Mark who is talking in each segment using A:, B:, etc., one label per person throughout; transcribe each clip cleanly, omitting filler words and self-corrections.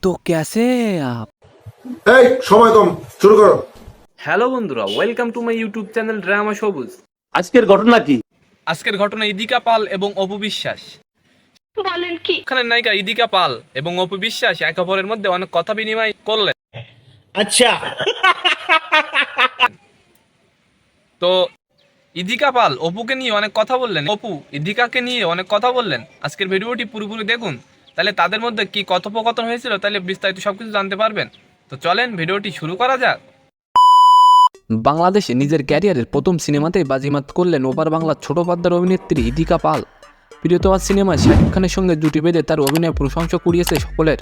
A: तो कैसे हैं आप?
B: এই সময় কম, শুরু করো।
C: হ্যালো বন্ধুরা, welcome to my YouTube channel drama সবুজ।
D: আজকের ঘটনা কি?
C: আজকের ঘটনা ইদিকা পাল এবং অপু বিশ্বাস।
E: বলেন কি?
C: এখানে নায়িকা ইদিকা পাল এবং অপু বিশ্বাস একে অপরের মধ্যে অনেক কথা বিনিময় করলেন।
D: আচ্ছা,
C: তো ইদিকা পাল অপুকে নিয়ে অনেক কথা বললেন, অপু ইদিকাকে নিয়ে অনেক কথা বললেন। আজকের ভিডিওটি পুরোপুরি দেখুন, তাহলে তাদের মধ্যে কি কথোপকথন হয়েছিল তাহলে বিস্তারিত সবকিছু জানতে পারবেন। তো চলেন ভিডিওটি শুরু করা যাক।
A: বাংলাদেশে নিজের ক্যারিয়ারের প্রথম সিনেমাতেই বাজিমাত করলেন ওপার বাংলার ছোট পর্দার অভিনেত্রী ইদিকা পাল। প্রিয়তমার সিনেমায় শাকিব খানের সঙ্গে জুটি বেঁধে তার অভিনয় প্রশংসা কুড়িয়েছে সকলের।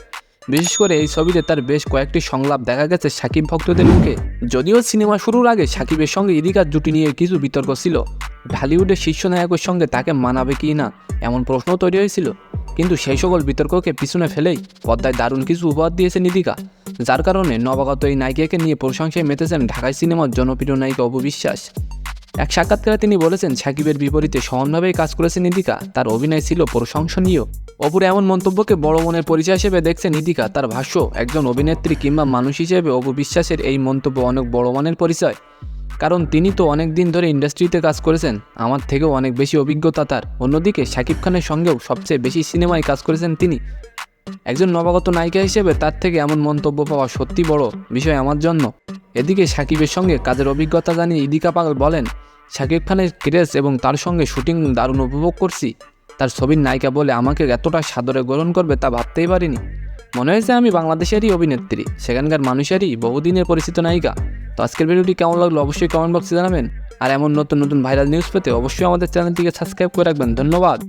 A: বিশেষ করে এই ছবিতে তার বেশ কয়েকটি সংলাপ দেখা গেছে শাকিব ভক্তদের মুখে। যদিও সিনেমা শুরুর আগে শাকিবের সঙ্গে ইদিকার জুটি নিয়ে কিছু বিতর্ক ছিল। ঢালিউডের শীর্ষ নায়কের সঙ্গে তাকে মানাবে কি না এমন প্রশ্ন তৈরি হয়েছিল, কিন্তু সেই সকল বিতর্ককে পিছনে ফেলেই পর্দায় দারুণ কিছু উপহার দিয়েছেন ইদিকা, যার কারণে নবাগত এই নায়িকাকে নিয়ে প্রশংসায় মেতেছেন ঢাকাই সিনেমার জনপ্রিয় নায়িকা অপু বিশ্বাস। এক সাক্ষাৎকারে তিনি বলেছেন, সাকিবের বিপরীতে সমানভাবেই কাজ করেছেন ইদিকা, তার অভিনয় ছিল প্রশংসনীয়। অপুর এমন মন্তব্যকে বড় মনের পরিচয় হিসেবে দেখছেন ইদিকা। তার ভাষ্য, একজন অভিনেত্রী কিংবা মানুষ হিসেবে অপু বিশ্বাসের এই মন্তব্য অনেক বড় মানের পরিচয়, কারণ তিনি তো অনেক দিন ধরে ইন্ডাস্ট্রিতে কাজ করেছেন, আমার থেকেও অনেক বেশি অভিজ্ঞতা তার। অন্যদিকে শাকিব খানের সঙ্গেও সবচেয়ে বেশি সিনেমায় কাজ করেছেন তিনি। একজন নবাগত নায়িকা হিসেবে তার থেকে এমন মন্তব্য পাওয়া সত্যি বড় বিষয় আমার জন্য। এদিকে শাকিবের সঙ্গে কাজের অভিজ্ঞতা জানিয়ে ইদিকা পাল বলেন, শাকিব খানের ক্রেজ এবং তার সঙ্গে শুটিং দারুণ উপভোগ করছি। তার ছবির নায়িকা বলে আমাকে এতটা সাদরে গ্রহণ করবে তা ভাবতেই পারিনি। মনে হয়েছে আমি বাংলাদেশেরই অভিনেত্রী, সেখানকার মানুষেরই বহুদিনের পরিচিত নায়িকা। তো আজকের ভিডিওটি কেমন লাগলো অবশ্যই কমেন্ট বক্সে জানাবেন। আর এমন নতুন নতুন ভাইরাল নিউজ পেতে অবশ্যই আমাদের চ্যানেলটিকে সাবস্ক্রাইব করে রাখবেন। ধন্যবাদ।